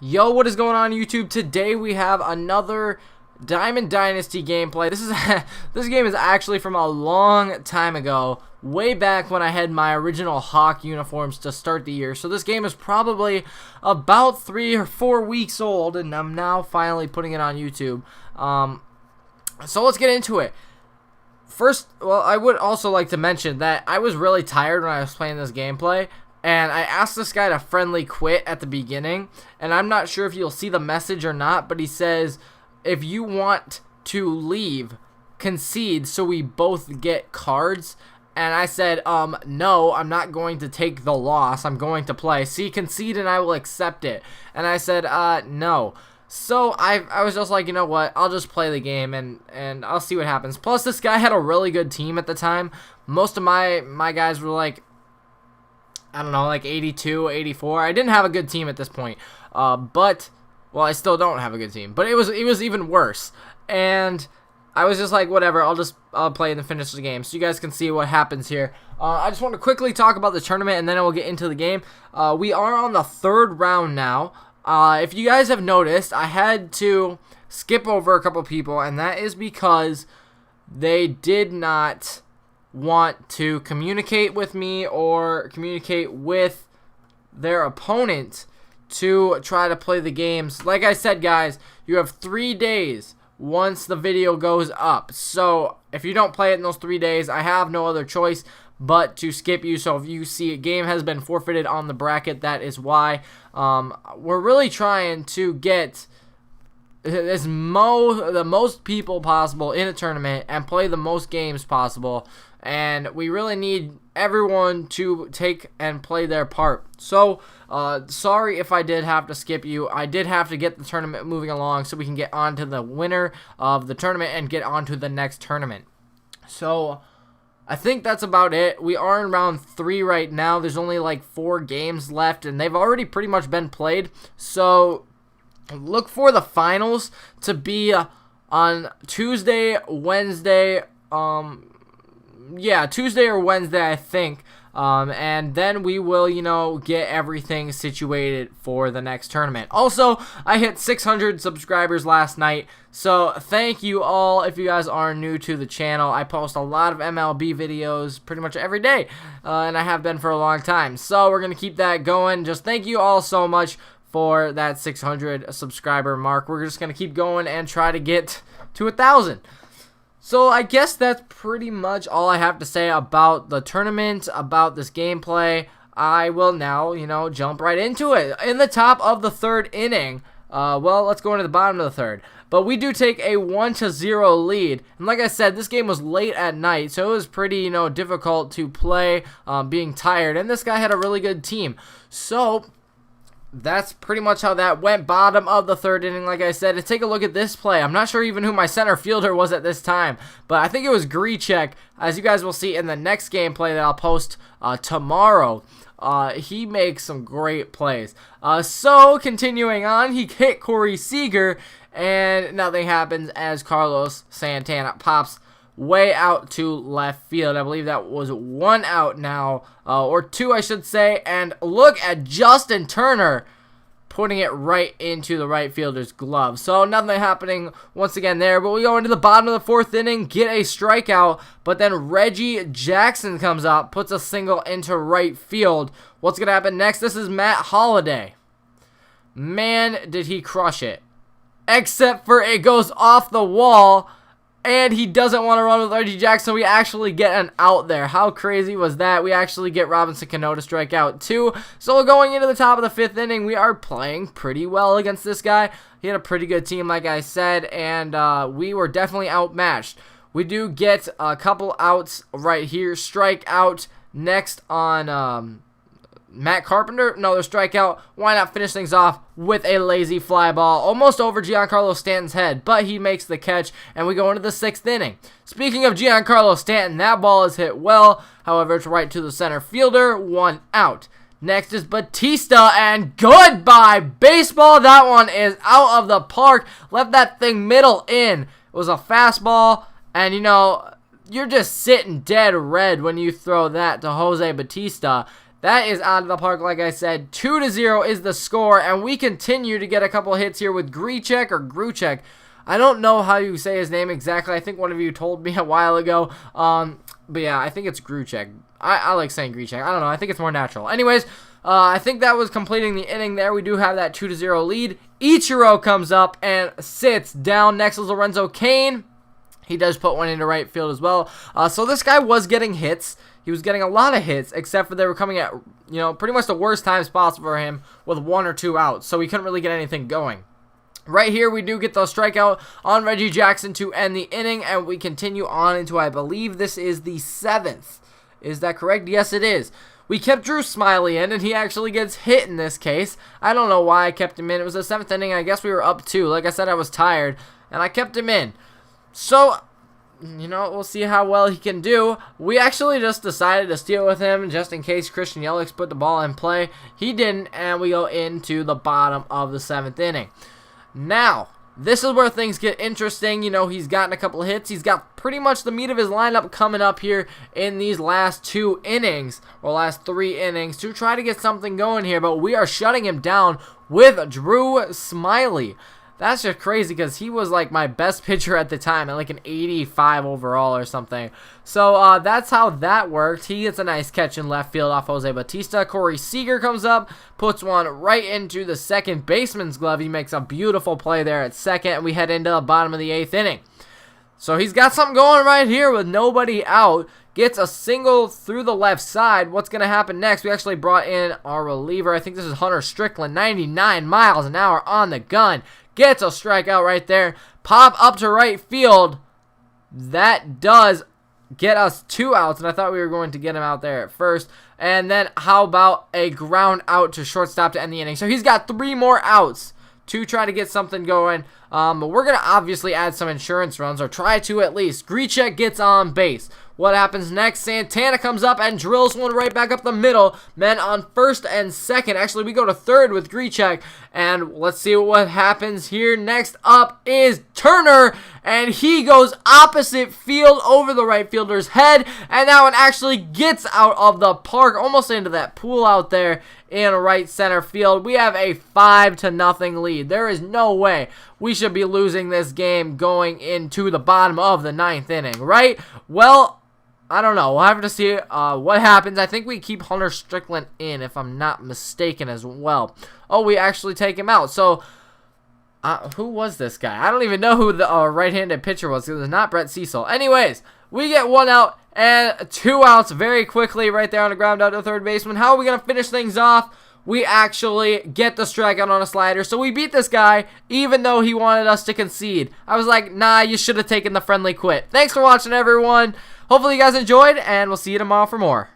Yo, what is going on YouTube? Today we have another Diamond Dynasty gameplay. This game is actually from a long time ago, way back when I had my original Hawk uniforms to start the year. So this game is probably about 3 or 4 weeks old, and I'm now finally putting it on YouTube. So let's get into it. First, well, I would also like to mention that I was really tired when I was playing this gameplay. And I asked this guy to friendly quit at the beginning, and I'm not sure if you'll see the message or not, but he says, if you want to leave, concede so we both get cards. And I said, no, I'm not going to take the loss. I'm going to play. See, concede and I will accept it. And I said, no. So I was just like, you know what, I'll just play the game and I'll see what happens. Plus, this guy had a really good team at the time. Most of my guys were like, I don't know, like 82, 84. I didn't have a good team at this point. But, well, I still don't have a good team. But it was even worse. And I was just like, whatever, I'll play and then finish the game. So you guys can see what happens here. I just want to quickly talk about the tournament and then I will get into the game. We are on the third round now. If you guys have noticed, I had to skip over a couple people. And that is because they did not want to communicate with me or communicate with their opponent to try to play the games. Like I said, guys, you have 3 days once the video goes up. So if you don't play it in those 3 days, I have no other choice but to skip you. So if you see a game has been forfeited on the bracket, that is why. We're really trying to get the most people possible in a tournament and play the most games possible. And we really need everyone to take and play their part. So, sorry if I did have to skip you. I did have to get the tournament moving along so we can get on to the winner of the tournament and get on to the next tournament. So, I think that's about it. We are in round 3 right now. There's only like 4 games left, and they've already pretty much been played. So, look for the finals to be on Tuesday, Wednesday, Tuesday or Wednesday, I think. And then we will, get everything situated for the next tournament. Also, I hit 600 subscribers last night. So, thank you all if you guys are new to the channel. I post a lot of MLB videos pretty much every day. And I have been for a long time. So, we're going to keep that going. Just thank you all so much for that 600 subscriber mark. We're just going to keep going and try to get to 1,000. So I guess that's pretty much all I have to say about the tournament, about this gameplay. I will now, jump right into it. In the top of the 3rd inning, well, let's go into the bottom of the 3rd. But we do take a 1-0 lead. And like I said, this game was late at night, so it was pretty, difficult to play, being tired. And this guy had a really good team. So that's pretty much how that went. Bottom of the 3rd inning, like I said. And take a look at this play. I'm not sure even who my center fielder was at this time, but I think it was Grichuk, as you guys will see in the next gameplay that I'll post tomorrow. He makes some great plays. So, continuing on, he hit Corey Seager, and nothing happens as Carlos Santana pops way out to left field. I believe that was 1 out now, or 2 I should say, and look at Justin Turner putting it right into the right fielder's glove. So nothing happening once again there, but we go into the bottom of the 4th inning, get a strikeout, but then Reggie Jackson comes up, puts a single into right field. What's going to happen next? This is Matt Holliday. Man, did he crush it. Except for it goes off the wall, and he doesn't want to run with Reggie Jackson. We actually get an out there. How crazy was that? We actually get Robinson Cano to strike out too. So going into the top of the 5th inning, we are playing pretty well against this guy. He had a pretty good team, like I said, and we were definitely outmatched. We do get a couple outs right here. Strike out next on Matt Carpenter, another strikeout. Why not finish things off with a lazy fly ball almost over Giancarlo Stanton's head, but he makes the catch, and we go into the 6th inning. Speaking of Giancarlo Stanton, that ball is hit well. However, it's right to the center fielder. 1 out. Next is Batista, and goodbye baseball. That one is out of the park. Left that thing middle in. It was a fastball, and you're just sitting dead red when you throw that to Jose Batista. That is out of the park, like I said. 2-0 is the score, and we continue to get a couple hits here with Grichuk or Gruchek. I don't know how you say his name exactly. I think one of you told me a while ago. But yeah, I think it's Gruchek. I like saying Grichuk. I don't know. I think it's more natural. Anyways, I think that was completing the inning there. We do have that 2-0 lead. Ichiro comes up and sits down. Next is Lorenzo Cain. He does put one into right field as well. So this guy was getting hits. He was getting a lot of hits, except for they were coming at, pretty much the worst times possible for him with 1 or 2 outs. So he couldn't really get anything going. Right here, we do get the strikeout on Reggie Jackson to end the inning, and we continue on into, I believe this is the 7th. Is that correct? Yes, it is. We kept Drew Smiley in, and he actually gets hit in this case. I don't know why I kept him in. It was the 7th inning. I guess we were up 2. Like I said, I was tired, and I kept him in. So, we'll see how well he can do. We actually just decided to steal with him just in case Christian Yelich put the ball in play. He didn't, and we go into the bottom of the 7th inning. Now, this is where things get interesting. He's gotten a couple of hits. He's got pretty much the meat of his lineup coming up here in these last 2 innings, or last 3 innings, to try to get something going here. But we are shutting him down with Drew Smiley. That's just crazy because he was like my best pitcher at the time at like an 85 overall or something. So that's how that worked. He gets a nice catch in left field off Jose Bautista. Corey Seager comes up, puts one right into the second baseman's glove. He makes a beautiful play there at second, and we head into the bottom of the 8th inning. So he's got something going right here with nobody out. Gets a single through the left side. What's going to happen next? We actually brought in our reliever. I think this is Hunter Strickland, 99 miles an hour on the gun. Gets a strikeout right there. Pop up to right field. That does get us 2 outs, and I thought we were going to get him out there at first. And then how about a ground out to shortstop to end the inning? So he's got 3 more outs to try to get something going. But we're going to obviously add some insurance runs, or try to at least. Grichuk gets on base. What happens next? Santana comes up and drills one right back up the middle. Men on first and second. Actually, we go to third with Grichuk. And let's see what happens here. Next up is Turner. And he goes opposite field over the right fielder's head. And that one actually gets out of the park. Almost into that pool out there in right center field. We have a 5-0 lead. There is no way we should be losing this game going into the bottom of the 9th inning, right? Well, I don't know. We'll have to see what happens. I think we keep Hunter Strickland in, if I'm not mistaken, as well. Oh, we actually take him out. So, who was this guy? I don't even know who the right-handed pitcher was. It was not Brett Cecil. Anyways, we get 1 out and 2 outs very quickly right there on the ground out to third baseman. How are we going to finish things off? We actually get the strikeout on a slider. So we beat this guy, even though he wanted us to concede. I was like, nah, you should have taken the friendly quit. Thanks for watching, everyone. Hopefully you guys enjoyed, and we'll see you tomorrow for more.